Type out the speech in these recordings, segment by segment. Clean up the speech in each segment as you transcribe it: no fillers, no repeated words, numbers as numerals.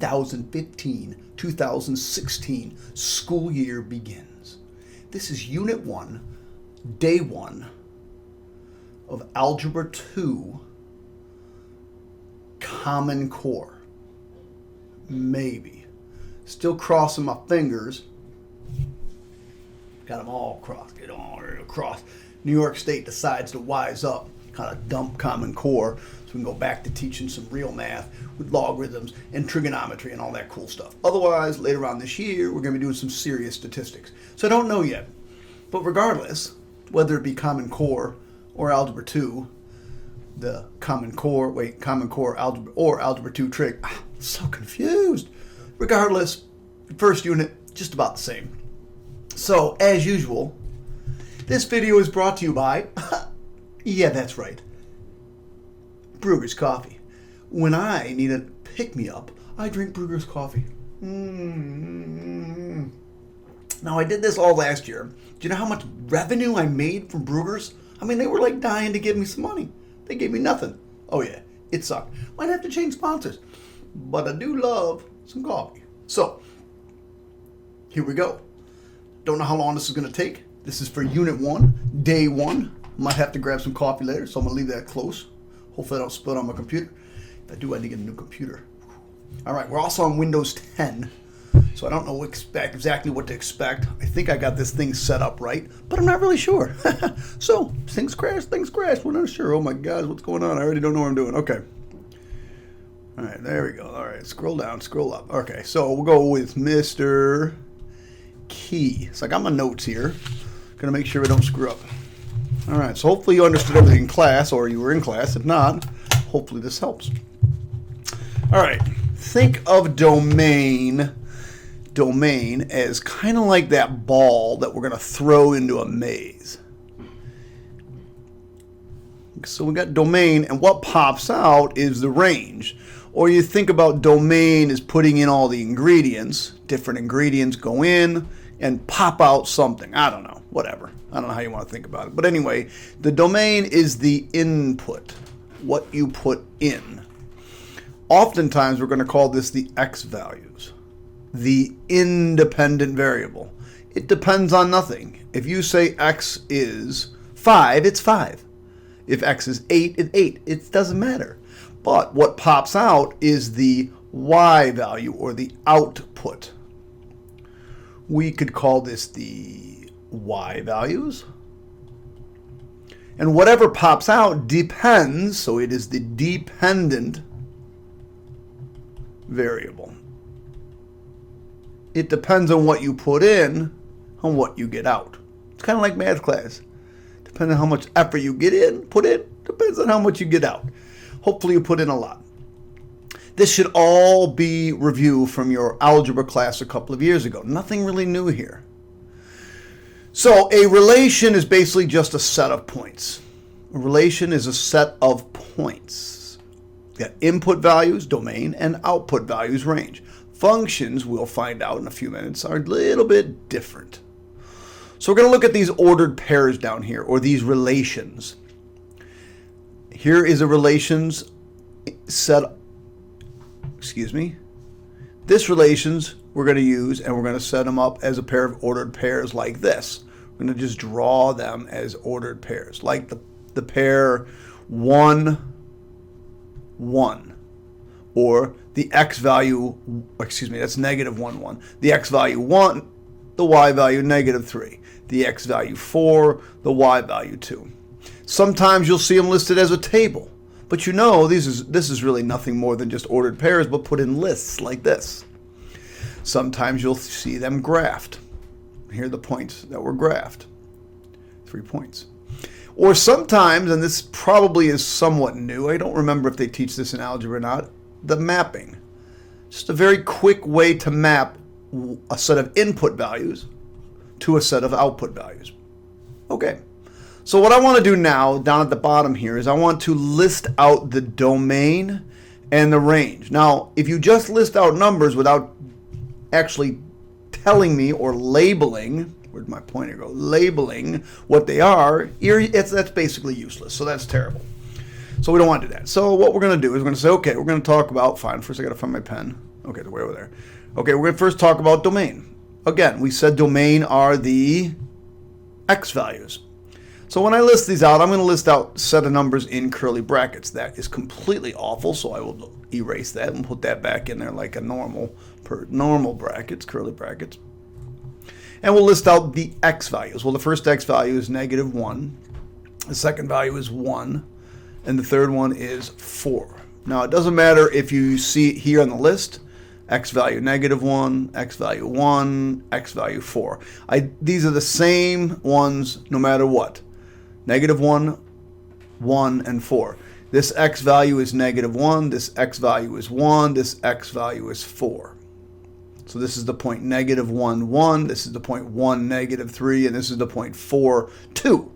2015-2016 school year begins. This is Unit 1, Day 1 of Algebra 2, Common Core. Maybe. Still crossing my fingers. Got them all crossed. Get all across. New York State decides to wise up, kind of dump Common Core, so we can go back to teaching some real math with logarithms and trigonometry and all that cool stuff. Otherwise, later on this year, we're going to be doing some serious statistics. So I don't know yet. But regardless, whether it be Common Core or Algebra 2, the Common Core Algebra or Algebra 2 trig, I'm so confused. Regardless, first unit, just about the same. So, as usual, this video is brought to you by, yeah, that's right, Brugger's Coffee. When I need a pick-me-up, I drink Brugger's Coffee. Now, I did this all last year. Do you know how much revenue I made from Brugger's? I mean, they were like dying to give me some money. They gave me nothing. Oh yeah, it sucked. Might have to change sponsors. But I do love some coffee. So, here we go. Don't know how long this is going to take. This is for Unit 1, Day 1. Might have to grab some coffee later, so I'm going to leave that close. Hopefully I don't spill it on my computer. If I do, I need to get a new computer. All right, we're also on Windows 10, so I don't know exactly what to expect. I think I got this thing set up right, but I'm not really sure. So, things crash. We're not sure. Oh my God, what's going on? I already don't know what I'm doing. Okay. All right, there we go. All right, scroll down, scroll up. Okay, so we'll go with Mr. Key. So I got my notes here. Gonna make sure we don't screw up. All right, so hopefully you understood everything in class, or you were in class. If not, hopefully this helps. All right, think of domain as kind of like that ball that we're gonna throw into a maze. So we got domain, and what pops out is the range. Or you think about domain as putting in all the ingredients. Different ingredients go in and pop out something. I don't know. Whatever. I don't know how you want to think about it. But anyway, the domain is the input. What you put in. Oftentimes we're going to call this the x values. The independent variable. It depends on nothing. If you say x is 5, it's 5. If x is 8, it's 8. It doesn't matter. But what pops out is the y value, or the output. We could call this the y values. And whatever pops out depends, so it is the dependent variable. It depends on what you put in, on what you get out. It's kind of like math class. Depending on how much effort you put in, depends on how much you get out. Hopefully you put in a lot. This should all be review from your algebra class a couple of years ago. Nothing really new here. So a relation is basically just a set of points. A relation is a set of points. You got input values, domain, and output values, range. Functions, we'll find out in a few minutes, are a little bit different. So we're going to look at these ordered pairs down here, or these relations. Here is a relations set. This relations we're going to use, and we're going to set them up as a pair of ordered pairs like this. We're going to just draw them as ordered pairs, like the pair 1, 1, or the x value, that's negative 1, 1. The x value 1, the y value negative 3. The x value 4, the y value 2. Sometimes you'll see them listed as a table. But you know this is really nothing more than just ordered pairs, but put in lists like this. Sometimes you'll see them graphed. Here are the points that were graphed. 3 points. Or sometimes, and this probably is somewhat new, I don't remember if they teach this in algebra or not, the mapping. Just a very quick way to map a set of input values to a set of output values. Okay. So what I want to do now, down at the bottom here, is I want to list out the domain and the range. Now, if you just list out numbers without actually telling me or labeling, where'd my pointer go? Labeling what they are, that's basically useless. So that's terrible. So we don't want to do that. So what we're going to do is we're going to say, okay, we're going to talk about, first I got to find my pen. Okay, they're way over there. Okay, we're going to first talk about domain. Again, we said domain are the x values. So when I list these out, I'm going to list out a set of numbers in curly brackets. That is completely awful, so I will erase that and put that back in there like a normal brackets, curly brackets. And we'll list out the x values. Well, the first x value is -1. The second value is 1. And the third one is 4. Now, it doesn't matter if you see it here on the list, x value -1, x value 1, x value 4. These are the same ones no matter what. -1, 1, and 4. This x value is -1, this x value is 1, this x value is 4. So this is the point -1, 1, this is the point 1, -3, and this is the point 4, 2.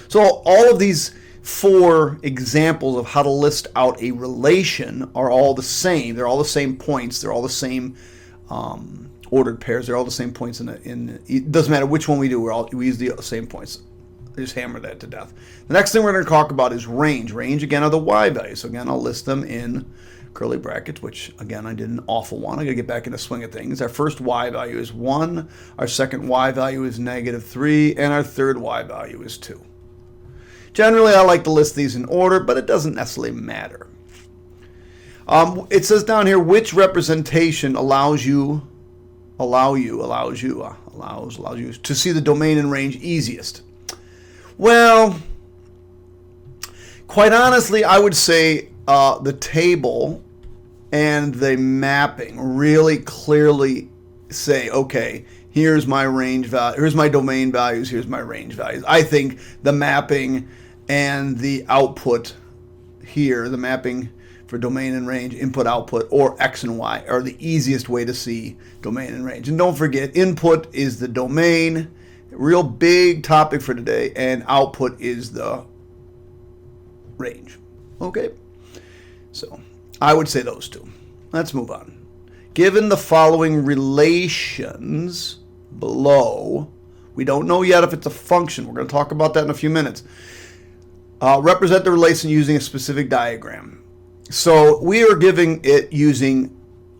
So all of these 4 examples of how to list out a relation are all the same. They're all the same points. They're all the same ordered pairs. They're all the same points it doesn't matter which one we do. We use the same points. Just hammer that to death. The next thing we're going to talk about is range. Range, again, are the y values. So again, I'll list them in curly brackets, which, again, I did an awful one. I got to get back in the swing of things. Our first y value is 1. Our second y value is -3. And our third y value is 2. Generally, I like to list these in order, but it doesn't necessarily matter. It says down here, which representation allows you to see the domain and range easiest? Well, quite honestly, I would say the table and the mapping really clearly say, okay, here's my range value, here's my domain values, here's my range values. I think the mapping and the output here, the mapping for domain and range, input, output, or x and y are the easiest way to see domain and range. And don't forget, input is the domain, real big topic for today, and output is the range. Okay? So I would say those two. Let's move on. Given the following relations below, we don't know yet if it's a function. We're going to talk about that in a few minutes. Represent the relation using a specific diagram. So we are giving it using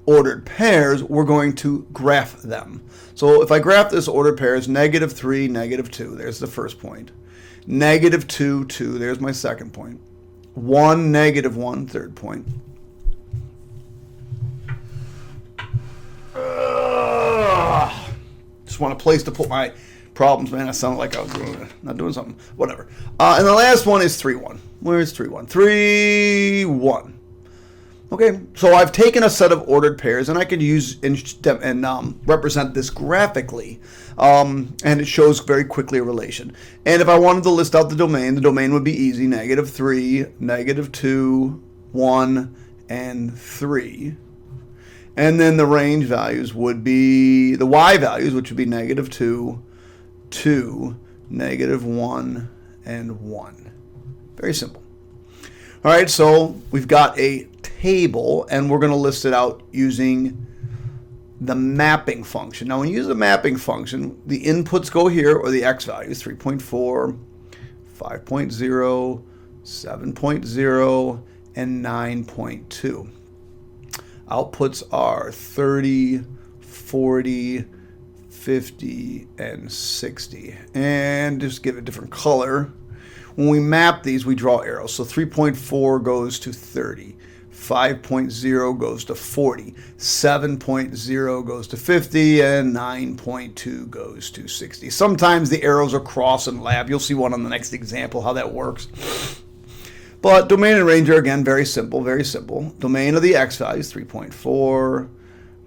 ordered pairs. We're going to graph them. So if I graph this ordered pairs, -3, -2, there's the first point. -2, 2, there's my second point. 1, -1, third point. Just want a place to put my problems, man. I sounded like I was not doing something. Whatever. And the last one is 3, 1. Where's 3, 1? 3, 1. Okay, so I've taken a set of ordered pairs, and I could use and represent this graphically, and it shows very quickly a relation. And if I wanted to list out the domain would be easy: -3, -2, 1, and 3. And then the range values would be the y values, which would be -2, 2, -1, and 1. Very simple. All right, so we've got a table, and we're going to list it out using the mapping function. Now, when you use the mapping function, the inputs go here, or the x values, 3.4, 5.0, 7.0, and 9.2. Outputs are 30, 40, 50, and 60. And just give it a different color. When we map these, we draw arrows. So 3.4 goes to 30. 5.0 goes to 40. 7.0 goes to 50. And 9.2 goes to 60. Sometimes the arrows are cross in lab. You'll see one on the next example, how that works. But domain and range are, again, very simple, very simple. Domain of the x values, 3.4,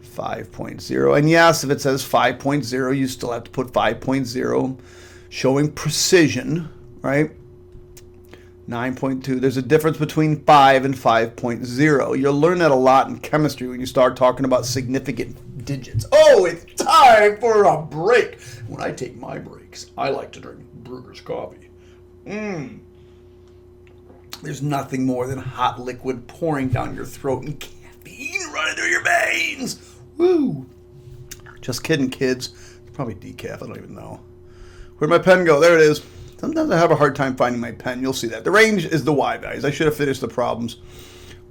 5.0. And yes, if it says 5.0, you still have to put 5.0, showing precision, right? 9.2, there's a difference between 5 and 5.0. You'll learn that a lot in chemistry when you start talking about significant digits. Oh, it's time for a break. When I take my breaks, I like to drink Brugger's coffee. There's nothing more than hot liquid pouring down your throat and caffeine running through your veins. Woo! Just kidding, kids. It's probably decaf. I don't even know. Where'd my pen go? There it is. Sometimes I have a hard time finding my pen. You'll see that. The range is the y values. I should have finished the problems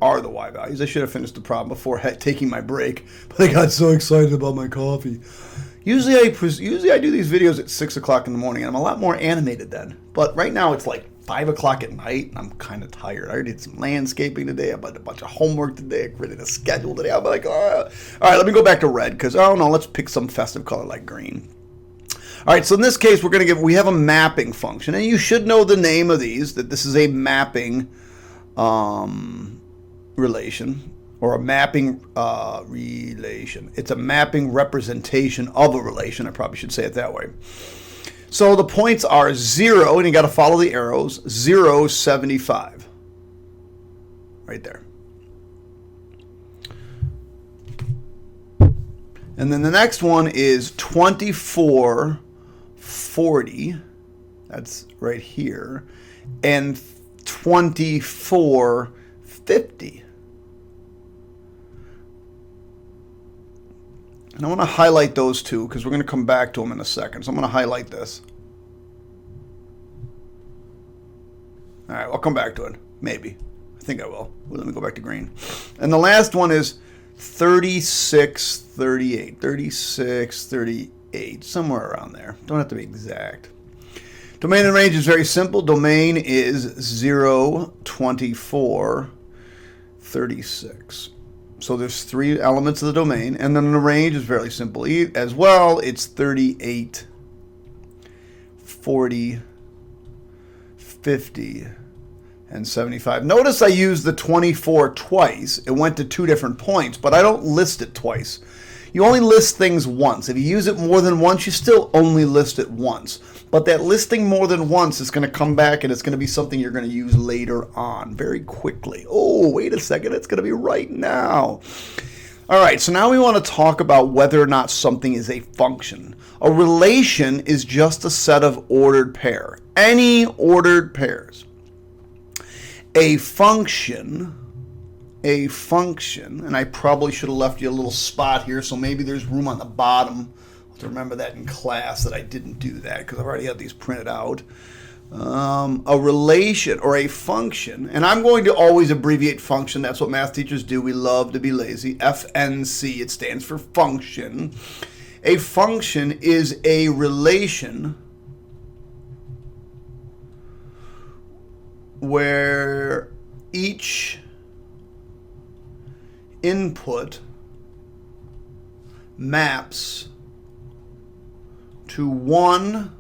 are the y values. I should have finished the problem before taking my break, but I got so excited about my coffee. Usually I do these videos at 6 o'clock in the morning, and I'm a lot more animated then. But right now it's like 5 o'clock at night, and I'm kind of tired. I already did some landscaping today. I did a bunch of homework today. I created a schedule today. I'm like, oh. All right, let me go back to red, because, oh no, let's pick some festive color like green. All right, so in this case, we have a mapping function, and you should know the name of these, that this is a mapping relation, or a mapping relation. It's a mapping representation of a relation. I probably should say it that way. So the points are 0, and you got to follow the arrows, 0, 75. Right there. And then the next one is 24, 40. That's right here. And 24, 50. And I want to highlight those two because we're going to come back to them in a second. So I'm going to highlight this. All right, I'll come back to it. Maybe. I think I will. Well, let me go back to green. And the last one is 36, 38. 36, 38. Somewhere around there. Don't have to be exact. Domain and range is very simple. Domain is 0, 24, 36. So there's 3 elements of the domain, and then the range is fairly simple as well. It's 38, 40, 50, and 75. Notice I used the 24 twice. It went to 2 different points, but I don't list it twice. You only list things once. If you use it more than once, you still only list it once. But that listing more than once is going to come back, and it's going to be something you're going to use later on very quickly. Oh, wait a second. It's going to be right now. All right, so now we want to talk about whether or not something is a function. A relation is just a set of ordered pairs. Any ordered pairs. A function, and I probably should have left you a little spot here, so maybe there's room on the bottom. To remember that in class that I didn't do that because I've already had these printed out. A relation or a function, and I'm going to always abbreviate function. That's what math teachers do. We love to be lazy. FNC, it stands for function. A function is a relation where each input maps to one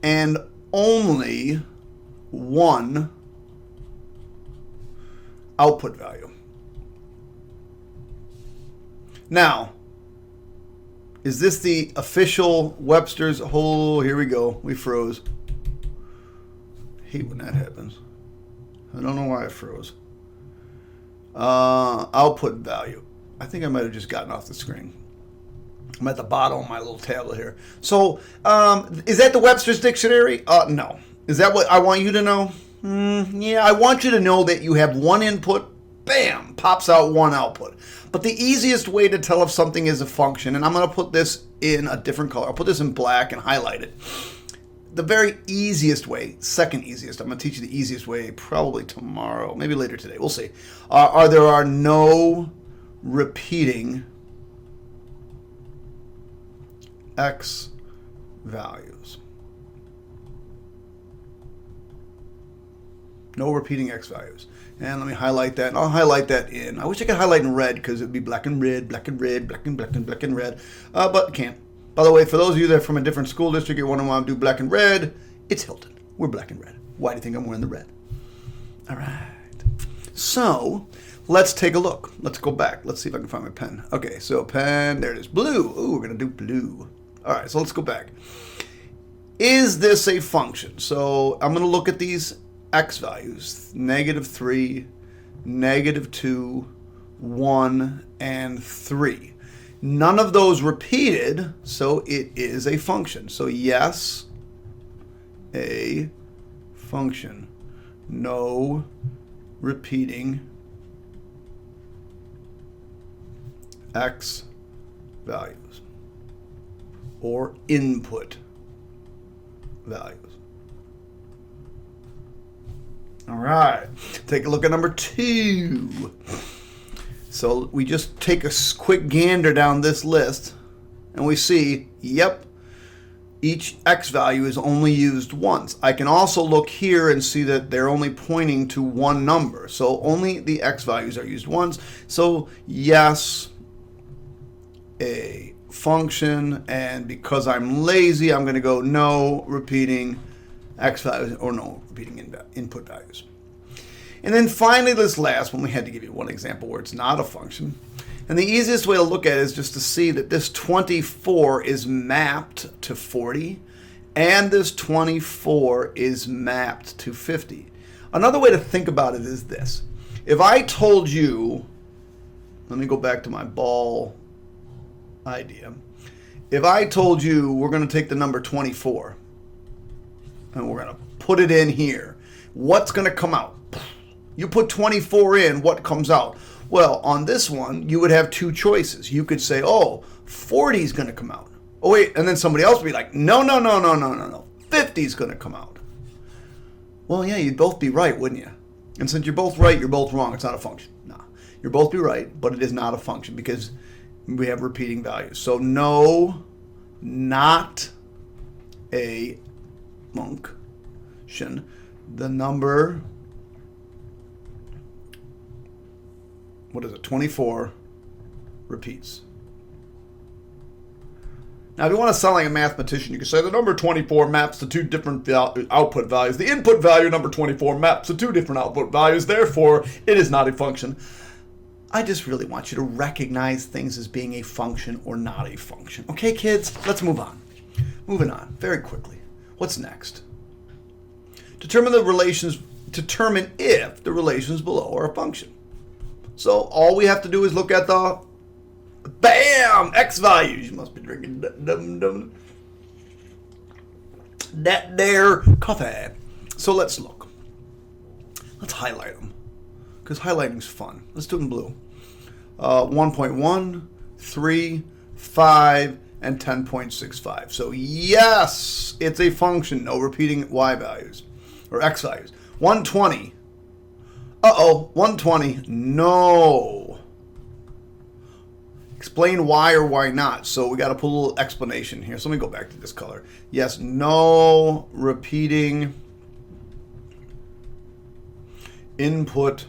and only one output value. Now, is this the official Webster's? Oh, here we go. We froze. I hate when that happens. I don't know why I froze. Output value. I think I might have just gotten off the screen. I'm at the bottom of my little tablet here. So, is that the Webster's Dictionary? No. Is that what I want you to know? Yeah, I want you to know that you have one input, bam, pops out one output. But the easiest way to tell if something is a function, and I'm going to put this in a different color. I'll put this in black and highlight it. The very easiest way, second easiest, I'm going to teach you the easiest way probably tomorrow, maybe later today. We'll see. There are no repeating X values. No repeating X values. And let me highlight that. And I'll highlight that in. I wish I could highlight in red because it would be black and red, black and red, black and black and black and red. But can't. By the way, for those of you that are from a different school district, you're wondering why I do black and red. It's Hilton. We're black and red. Why do you think I'm wearing the red? All right. So let's take a look. Let's go back. Let's see if I can find my pen. Okay, so pen. There it is. Blue. Ooh, we're going to do blue. All right, so let's go back. Is this a function? So I'm going to look at these X values, -3, -2, 1, and 3. None of those repeated, so it is a function. So yes, a function. No repeating X values or input values. All right, take a look at number 2. So we just take a quick gander down this list, and we see, yep, each x value is only used once. I can also look here and see that they're only pointing to one number. So only the x values are used once. So yes, a function, and because I'm lazy, I'm going to go no repeating x values or no repeating input values. And then finally, this last one, we had to give you one example where it's not a function. And the easiest way to look at it is just to see that this 24 is mapped to 40, and this 24 is mapped to 50. Another way to think about it is this. If I told you, let me go back to my ball idea. If I told you we're going to take the number 24, and we're going to put it in here, what's going to come out? You put 24 in, what comes out? Well, on this one, you would have two choices. You could say, oh, 40 is going to come out. Oh, wait, and then somebody else would be like, no, 50 is going to come out. Well, yeah, you'd both be right, wouldn't you? And since you're both right, you're both wrong. It's not a function. No, you're both be right, but it is not a function because we have repeating values. So no, not a function. The number, what is it, 24 repeats. Now, if you want to sound like a mathematician, you can say the number 24 maps to two different output values. The input value, number 24, maps to two different output values. Therefore, it is not a function. I just really want you to recognize things as being a function or not a function. Okay, kids, let's move on. Moving on very quickly. What's next? Determine if the relations below are a function. So all we have to do is look at the, bam, x values. You must be drinking that there coffee. So let's look. Let's highlight them, because highlighting's fun. Let's do them in blue. 1.1, 3, 5, and 10.65. So yes, it's a function. No repeating y values or x values. 120. 120. No. Explain why or why not. So we got to put a little explanation here. So let me go back to this color. Yes, no repeating input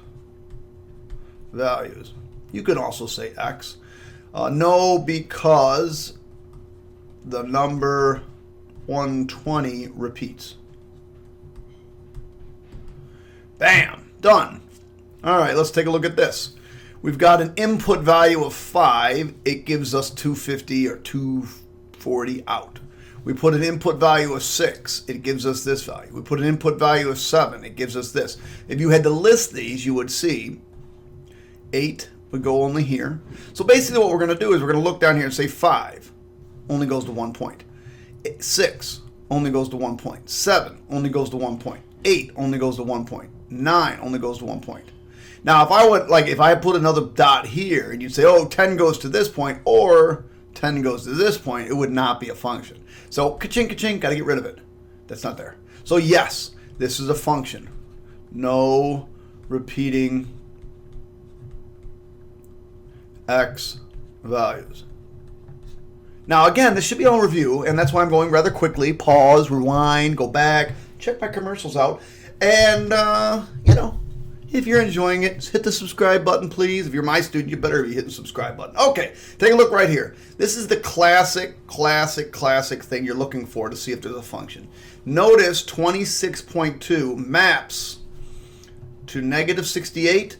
values. You could also say x. No, because the number 120 repeats. Bam. Done. All right, let's take a look at this. We've got an input value of 5. It gives us 250 or 240 out. We put an input value of 6. It gives us this value. We put an input value of 7. It gives us this. If you had to list these, you would see 8 would go only here. So basically what we're going to do is we're going to look down here and say 5 only goes to 1 point. 6 only goes to 1 point. 7 only goes to 1 point. 8 only goes to 1 point. 9 only goes to 1 point. Now, if I put another dot here and you'd say, oh, 10 goes to this point or 10 goes to this point, it would not be a function. So, ka-ching, got to get rid of it. That's not there. So, yes, this is a function. No repeating x values. Now, again, this should be on review, and that's why I'm going rather quickly. Pause, rewind, go back, check my commercials out. And, if you're enjoying it, hit the subscribe button, please. If you're my student, you better be hitting the subscribe button. Okay, take a look right here. This is the classic thing you're looking for to see if there's a function. Notice 26.2 maps to negative 68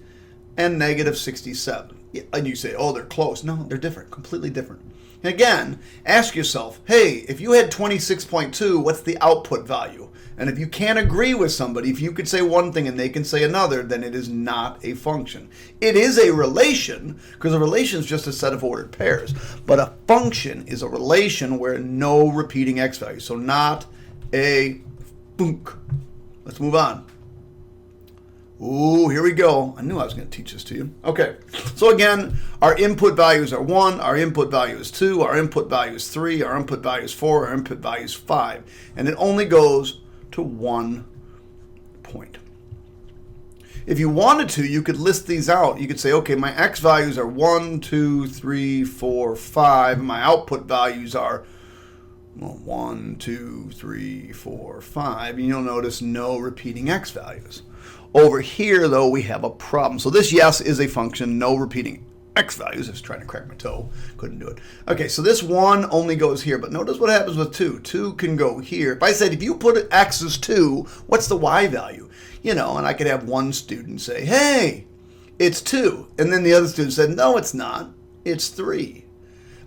and negative 67. And you say, oh, they're close. No, they're different, completely different. And again, ask yourself, hey, if you had 26.2, what's the output value? And if you can't agree with somebody, if you could say one thing and they can say another, then it is not a function. It is a relation, because a relation is just a set of ordered pairs. But a function is a relation where no repeating x value. So not a func. Let's move on. Ooh, here we go. I knew I was going to teach this to you. Okay, so again, our input values are 1, our input value is 2, our input value is 3, our input value is 4, our input value is 5. And it only goes to 1 point. If you wanted to, you could list these out. You could say, okay, my x values are 1, 2, 3, 4, 5. And my output values are 1, 2, 3, 4, 5. And you'll notice no repeating x values. Over here, though, we have a problem. So this yes is a function, no repeating x values. I was trying to crack my toe. Couldn't do it. Okay, so this 1 only goes here. But notice what happens with 2. 2 can go here. If I said, if you put x as 2, what's the y value? You know, and I could have one student say, hey, it's 2. And then the other student said, no, it's not. It's 3.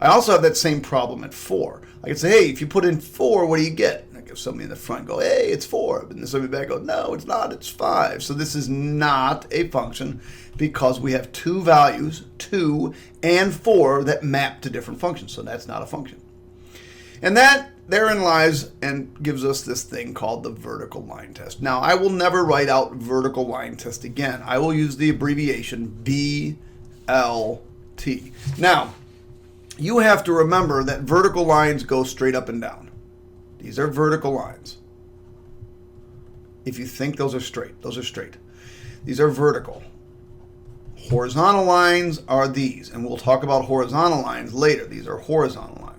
I also have that same problem at 4. I could say, hey, if you put in 4, what do you get? And I give somebody in the front go, hey, it's 4. And then somebody back go, no, it's not. It's 5. So this is not a function because we have two values, 2 and 4, that map to different functions. So that's not a function. And that therein lies and gives us this thing called the vertical line test. Now, I will never write out vertical line test again. I will use the abbreviation VLT. Now, you have to remember that vertical lines go straight up and down. These are vertical lines. If you think those are straight, those are straight. These are vertical. Horizontal lines are these, and we'll talk about horizontal lines later. These are horizontal lines.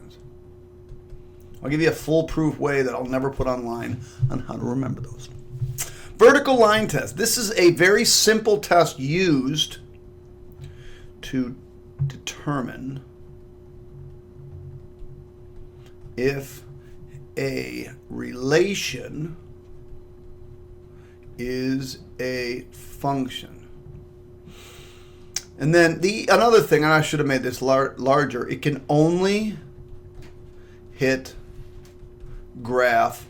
I'll give you a foolproof way that I'll never put online on how to remember those. Vertical line test. This is a very simple test used to determine if a relation is a function. And then another thing, and I should have made this larger, it can only hit graph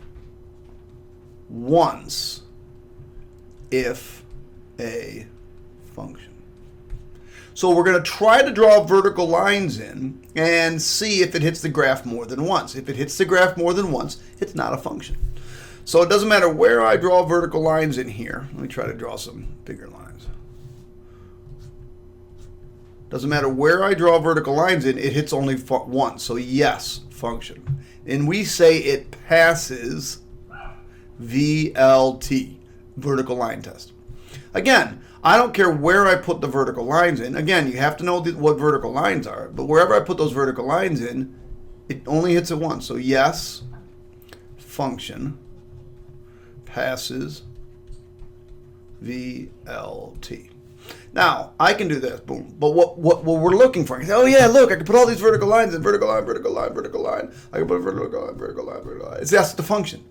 once if a function. So we're going to try to draw vertical lines in and see if it hits the graph more than once. If it hits the graph more than once, it's not a function. So it doesn't matter where I draw vertical lines in here. Let me try to draw some bigger lines. Doesn't matter where I draw vertical lines in, it hits only once. So yes, function. And we say it passes VLT, vertical line test. Again, I don't care where I put the vertical lines in. Again, you have to know what vertical lines are. But wherever I put those vertical lines in, it only hits it once. So yes, function passes VLT. Now, I can do this, boom. But what we're looking for, oh yeah, look, I can put all these vertical lines in, vertical line, vertical line, vertical line. I can put a vertical line, vertical line, vertical line. That's the function.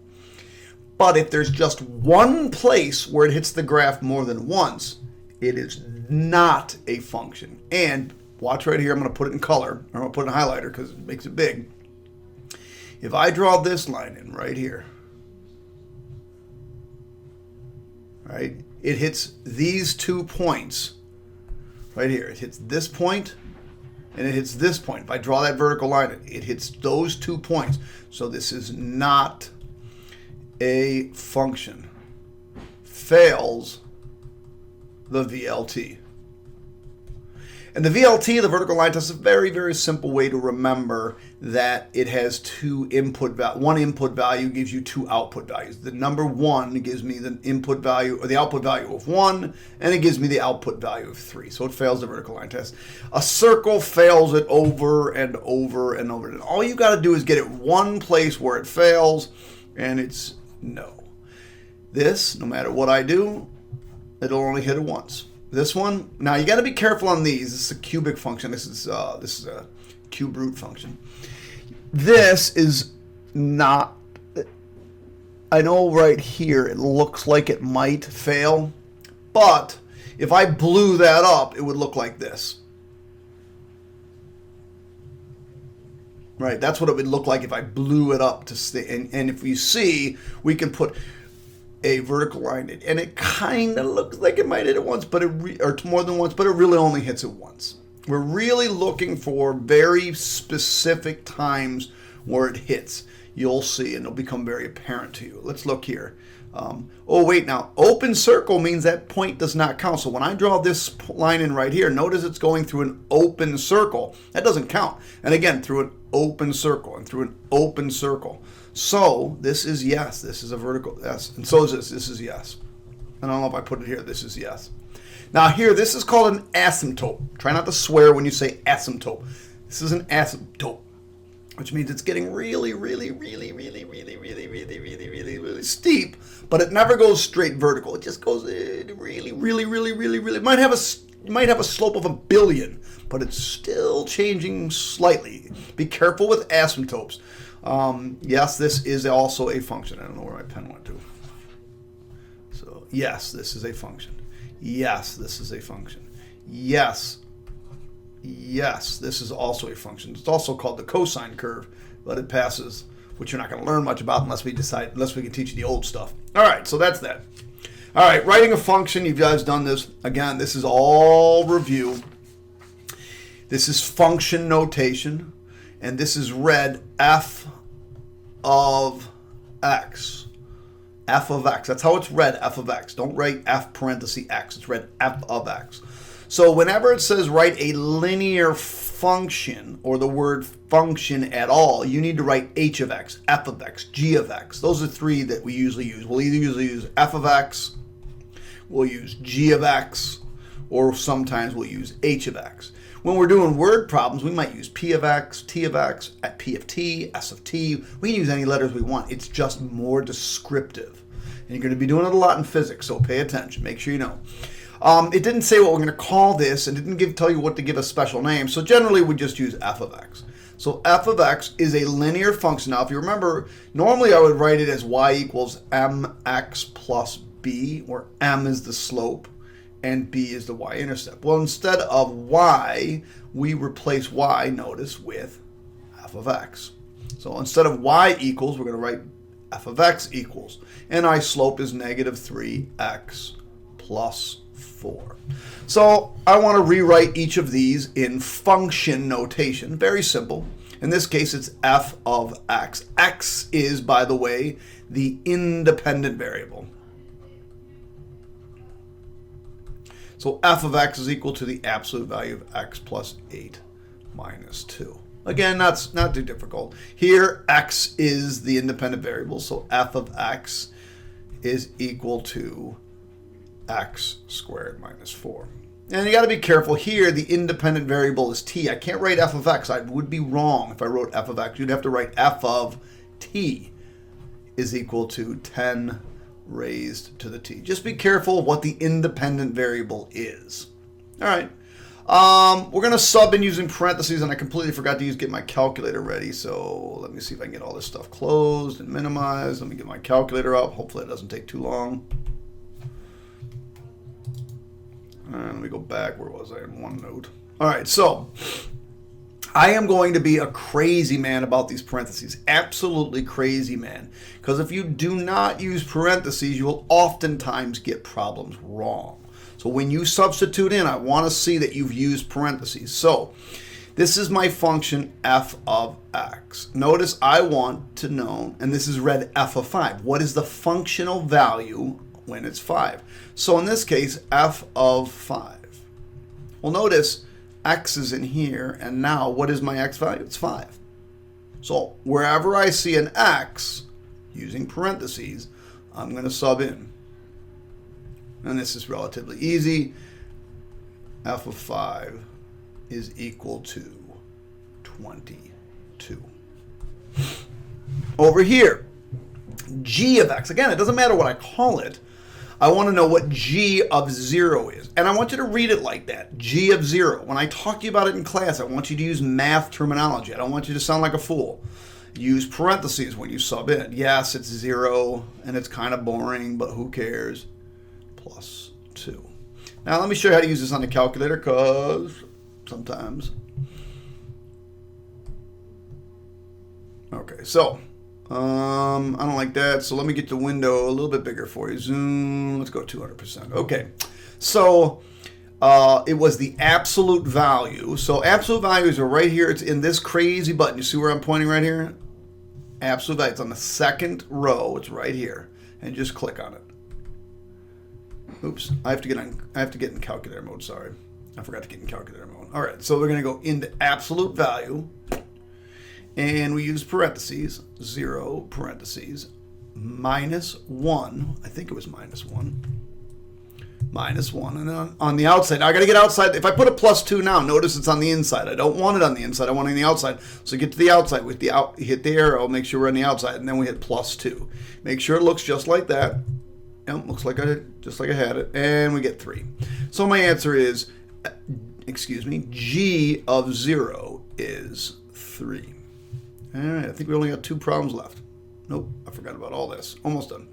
But if there's just one place where it hits the graph more than once, it is not a function. And watch right here, I'm going to put it in color, or I'm going to put it in highlighter because it makes it big. If I draw this line in right here, right, it hits these 2 points right here. It hits this point and it hits this point. If I draw that vertical line, it hits those 2 points. So this is not a function. Fails the VLT. And the VLT, the vertical line test, is a very, very simple way to remember that it has two input values. One input value gives you two output values. The number 1 gives me the input value or the output value of 1, and it gives me the output value of 3. So it fails the vertical line test. A circle fails it over and over and over. And all you got to do is get it one place where it fails, and it's no. This, no matter what I do, it'll only hit it once. This one, now you got to be careful on these. This is a cubic function. This is a cube root function. This is not. I know right here it looks like it might fail, but if I blew that up, it would look like this. Right, that's what it would look like if I blew it up to stay. And if you see, we can put a vertical line in, and it kind of looks like it might hit it once, but or more than once, but it really only hits it once. We're really looking for very specific times where it hits. You'll see, and it'll become very apparent to you. Let's look here. Oh, wait, now, open circle means that point does not count. So when I draw this line in right here, notice it's going through an open circle. That doesn't count. And again, through an open circle and through an open circle. So this is yes. This is a vertical yes. And so is this. This is yes. I don't know if I put it here. This is yes. Now here, this is called an asymptote. Try not to swear when you say asymptote. This is an asymptote, which means it's getting really steep, but it never goes straight vertical. It just goes really. It might have a slope of 1 billion, but it's still changing slightly. Be careful with asymptotes. Yes, this is also a function. I don't know where my pen went to. So yes, this is a function. Yes, this is a function. Yes, this is also a function. It's also called the cosine curve, but it passes, which you're not going to learn much about unless we can teach you the old stuff. All right, so that's that. All right, writing a function, you guys done this. Again, this is all review. This is function notation, and this is read f of x. F of x. That's how it's read, f of x. Don't write f parenthesis x. It's read f of x. So whenever it says write a linear function or the word function at all, you need to write h of x, f of x, g of x. Those are three that we usually use. We'll either usually use f of x, we'll use g of x, or sometimes we'll use h of x. When we're doing word problems, we might use p of x, t of x, p of t, s of t. We can use any letters we want. It's just more descriptive. And you're going to be doing it a lot in physics, so pay attention. Make sure you know. It didn't say what we're going to call this, and it didn't tell you what to give a special name. So generally, we just use f of x. So f of x is a linear function. Now, if you remember, normally I would write it as y equals mx plus b, where m is the slope and b is the y-intercept. Well, instead of y, we replace y, notice, with f of x. So instead of y equals, we're going to write f of x equals. And our slope is negative 3x plus 4. So I want to rewrite each of these in function notation. Very simple. In this case, it's f of x. X is, by the way, the independent variable. So f of x is equal to the absolute value of x plus 8 minus 2. Again, that's not too difficult. Here, x is the independent variable, so f of x is equal to x squared minus 4. And you got to be careful here. The independent variable is t. I can't write f of x. I would be wrong if I wrote f of x. You'd have to write f of t is equal to 10 raised to the t. Just be careful what the independent variable is. All right. We're going to sub in using parentheses, and I completely forgot to get my calculator ready. So let me see if I can get all this stuff closed and minimized. Let me get my calculator up. Hopefully it doesn't take too long. All right, let me go back. Where was I in OneNote? All right, so I am going to be a crazy man about these parentheses. Absolutely crazy man. Because if you do not use parentheses, you will oftentimes get problems wrong. So when you substitute in, I want to see that you've used parentheses. So this is my function f of x. Notice I want to know, and this is read f of 5. What is the functional value when it's 5? So in this case, f of 5. Well, notice x is in here, and now what is my x value? It's 5. So wherever I see an x, using parentheses, I'm going to sub in. And this is relatively easy. F of 5 is equal to 22. Over here, g of x. Again, it doesn't matter what I call it. I want to know what g of 0 is. And I want you to read it like that, g of 0. When I talk to you about it in class, I want you to use math terminology. I don't want you to sound like a fool. Use parentheses when you sub in. Yes, it's 0, and it's kind of boring, but who cares? Plus 2. Now, let me show you how to use this on the calculator, because sometimes. Okay, so I don't like that, so let me get the window a little bit bigger for you. Zoom, let's go 200%. Okay, so it was the absolute value. So absolute values are right here. It's in this crazy button. You see where I'm pointing right here? Absolute value. It's on the second row. It's right here, and just click on it. Oops, I have to get in calculator mode. Sorry, I forgot to get in calculator mode. All right, so we're going to go into absolute value. And we use parentheses, 0, parentheses, minus 1. I think it was minus 1. minus 1. And then on the outside, now I got to get outside. If I put a plus 2 now, notice it's on the inside. I don't want it on the inside. I want it on the outside. So get to the outside. With hit the arrow, make sure we're on the outside, and then we hit plus 2. Make sure it looks just like that. Yep, looks like just like I had it. And we get 3. So my answer is, G of 0 is 3. All right, I think we only got 2 problems left. Nope, I forgot about all this. Almost done.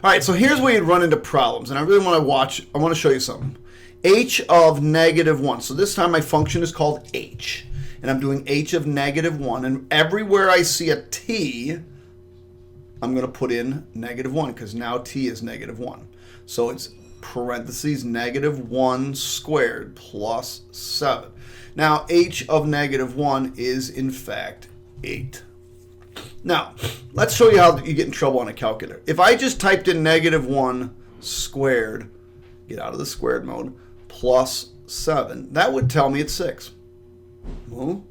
All right, so here's where you run into problems, and I really want to show you something. H of negative 1. So this time my function is called H, and I'm doing H of negative 1, and everywhere I see a T, I'm going to put in negative 1, because now T is negative 1. So it's parentheses negative 1 squared plus 7. Now, H of negative 1 is, in fact, 8. Now, let's show you how you get in trouble on a calculator. If I just typed in negative 1 squared, get out of the squared mode, plus 7, that would tell me it's 6. Well,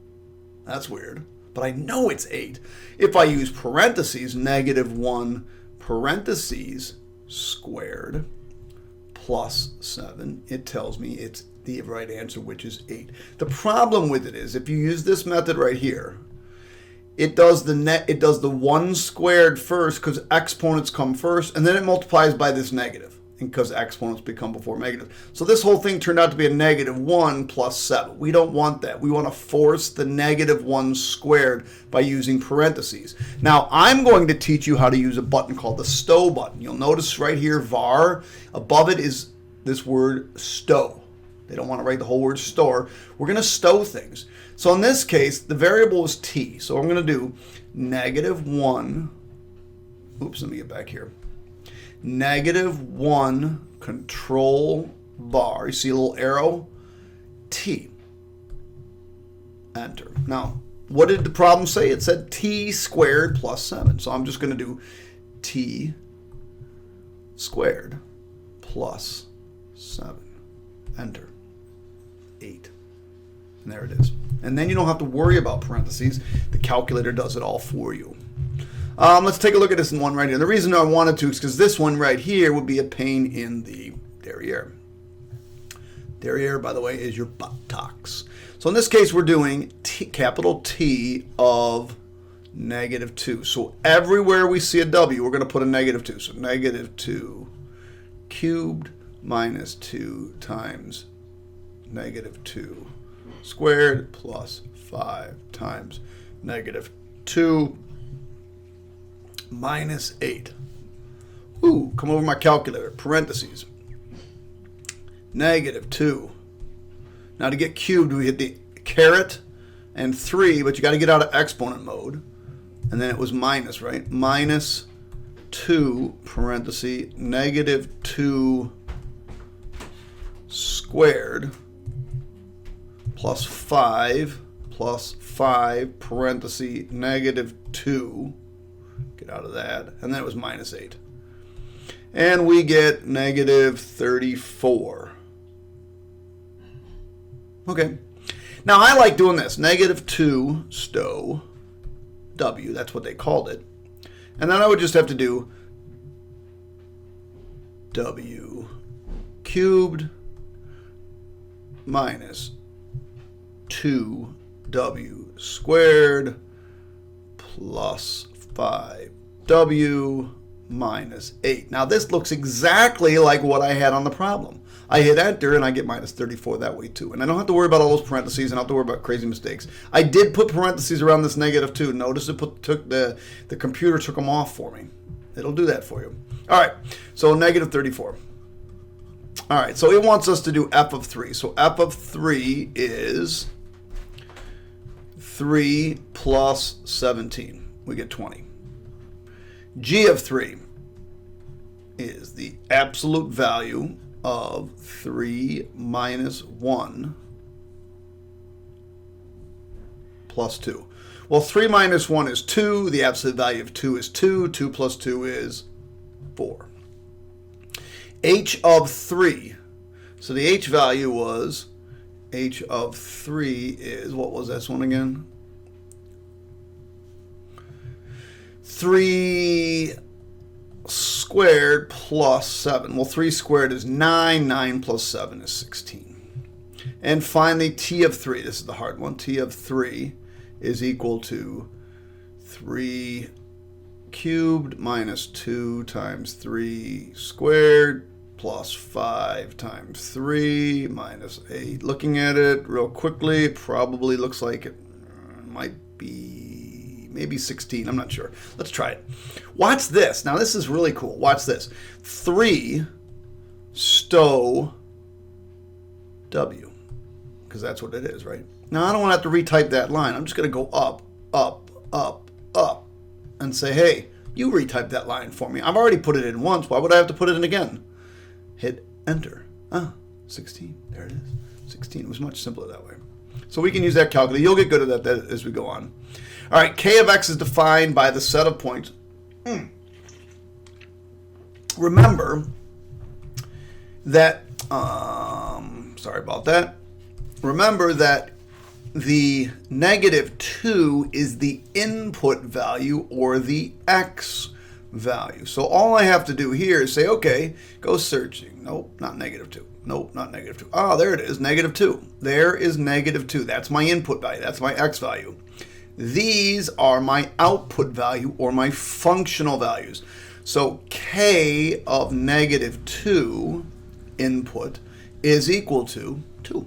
that's weird, but I know it's 8. If I use parentheses, negative 1 parentheses squared plus 7, it tells me it's the right answer, which is 8. The problem with it is, if you use this method right here, it does the 1 squared first because exponents come first, and then it multiplies by this negative because exponents become before negative. So this whole thing turned out to be a negative 1 plus 7. We don't want that. We want to force the negative 1 squared by using parentheses. Now, I'm going to teach you how to use a button called the stow button. You'll notice right here, var, above it is this word stow. They don't want to write the whole word store. We're going to stow things. So in this case, the variable is t. So I'm going to do negative 1. Oops, let me get back here. Negative 1 control bar. You see a little arrow? T. Enter. Now, what did the problem say? It said t squared plus 7. So I'm just going to do t squared plus 7. Enter. 8. And there it is. And then you don't have to worry about parentheses. The calculator does it all for you. Let's take a look at this one right here. The reason I wanted to is because this one right here would be a pain in the derriere. Derriere, by the way, is your buttocks. So in this case, we're doing capital T of negative 2. So everywhere we see a W, we're going to put a negative 2. So negative 2 cubed minus 2 times negative 2 squared plus 5 times negative 2 minus 8. Ooh, come over my calculator. Parentheses. Negative 2. Now to get cubed, we hit the caret and 3, but you got to get out of exponent mode. And then it was minus, right? Minus 2, parenthesis, negative 2 squared plus 5, parenthesis, negative 2. Get out of that. And then it was minus 8. And we get negative 34. Okay. Now I like doing this. Negative 2 stow W. That's what they called it. And then I would just have to do W cubed minus 2W squared plus 5W minus 8. Now this looks exactly like what I had on the problem. I hit enter and I get minus 34 that way too. And I don't have to worry about all those parentheses and I don't have to worry about crazy mistakes. I did put parentheses around this negative 2. Notice it the computer took them off for me. It'll do that for you. All right, so negative 34. All right, so it wants us to do f of 3. So f of 3 is 3 plus 17. We get 20. G of 3 is the absolute value of 3 minus 1 plus 2. Well, 3 minus 1 is 2. The absolute value of 2 is 2. 2 plus 2 is 4. H of 3. So the H value was, H of 3 is, what was this one again? 3 squared squared plus 7. Well, 3 squared is 9. 9 plus 7 is 16. And finally, t of 3. This is the hard one. T of 3 is equal to 3 cubed minus 2 times 3 squared plus 5 times 3 minus 8. Looking at it real quickly, it probably looks like it might be maybe 16. I'm not sure. Let's try it. Watch this. Now, this is really cool. Watch this. 3 stow W, because that's what it is, right? Now, I don't want to have to retype that line. I'm just going to go up, up, up, up, and say, hey, you retype that line for me. I've already put it in once. Why would I have to put it in again? Hit enter. 16. There it is. 16. It was much simpler that way. So we can use that calculator. You'll get good at that as we go on. All right, k of x is defined by the set of points. Remember that, sorry about that. Remember that the -2 is the input value or the x value. So all I have to do here is say, okay, go searching. Nope, not -2. Nope, not -2. Oh, there it is, -2. There is -2. That's my input value. That's my x value. These are my output value or my functional values. So k of -2 input is equal to 2.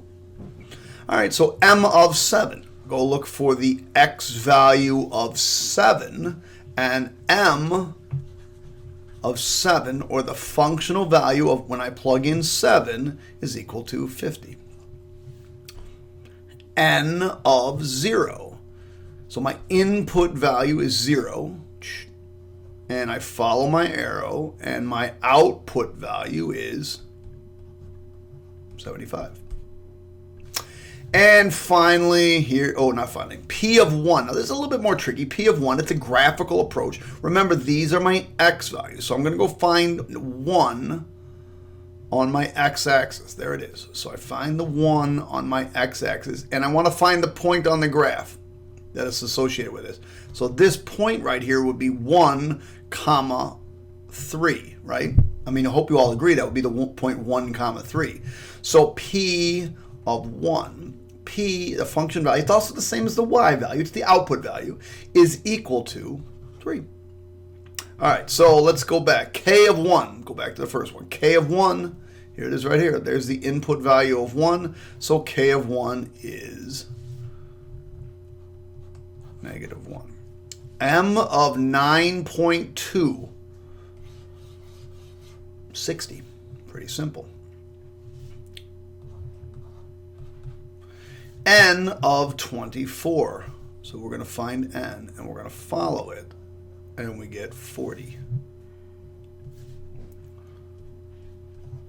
All right, so m of 7. Go look for the x value of 7, and m of 7, or the functional value of when I plug in 7, is equal to 50. N of 0. So my input value is 0, and I follow my arrow, and my output value is 75. And finally, here, not finally, P of 1. Now, this is a little bit more tricky. P of 1, it's a graphical approach. Remember, these are my x values. So I'm going to go find 1 on my x-axis. There it is. So I find the 1 on my x-axis, and I want to find the point on the graph that is associated with this. So this point right here would be 1, 3, right? I mean, I hope you all agree that would be the point 1, 3. So P of 1. P, the function value, it's also the same as the y value, it's the output value, is equal to 3. All right, so let's go back. K of 1, go back to the first one. K of 1, here it is right here. There's the input value of 1, so K of 1 is -1. M of 9.2, 60, pretty simple. N of 24. So we're going to find N, and we're going to follow it, and we get 40.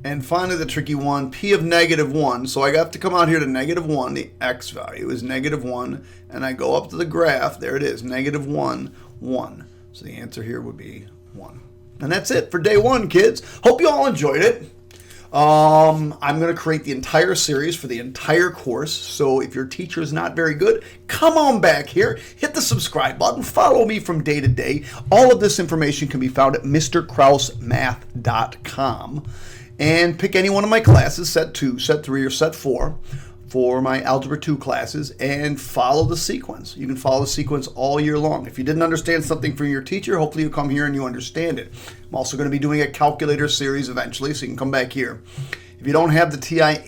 And finally, the tricky one, P of -1. So I have to come out here to -1. The x value is -1, and I go up to the graph. There it is, -1, 1. So the answer here would be 1. And that's it for day 1, kids. Hope you all enjoyed it. I'm going to create the entire series for the entire course. So if your teacher is not very good, come on back here, hit the subscribe button, follow me from day to day. All of this information can be found at mrkrausmath.com. And pick any one of my classes, set 2, set 3, or set 4, for my Algebra 2 classes, and follow the sequence. You can follow the sequence all year long. If you didn't understand something from your teacher, hopefully you come here and you understand it. I'm also going to be doing a calculator series eventually, so you can come back here. If you don't have the TI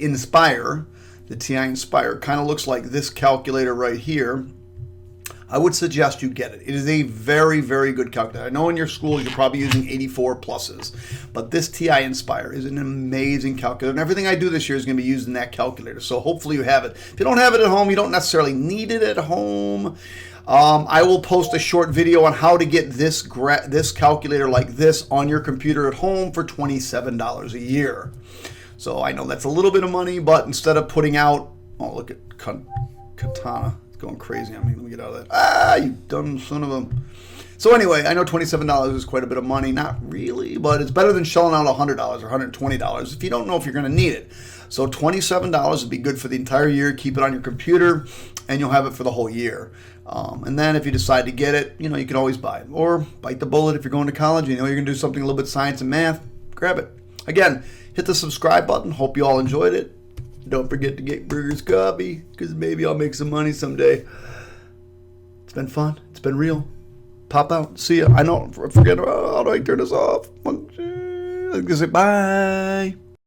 Inspire, the TI Inspire kind of looks like this calculator right here. I would suggest you get it. It is a very, very good calculator. I know in your school you're probably using 84 pluses, but this TI Inspire is an amazing calculator, and everything I do this year is going to be used in that calculator, so hopefully you have it. If you don't have it at home, you don't necessarily need it at home. I will post a short video on how to get this calculator like this on your computer at home for $27 a year. So I know that's a little bit of money, but instead of putting out, oh, look at Katana. Going crazy on me. Let me get out of that. You dumb son of a. So anyway, I know $27 is quite a bit of money. Not really, but it's better than shelling out $100 or $120 if you don't know if you're going to need it. So $27 would be good for the entire year. Keep it on your computer, and you'll have it for the whole year. And then if you decide to get it, you can always buy it. Or bite the bullet if you're going to college. You're going to do something a little bit science and math. Grab it. Again, hit the subscribe button. Hope you all enjoyed it. Don't forget to get Burger's Coffee, because maybe I'll make some money someday. It's been fun. It's been real. Pop out. See ya. I know. Forget. How do I turn this off? I'm going to say bye.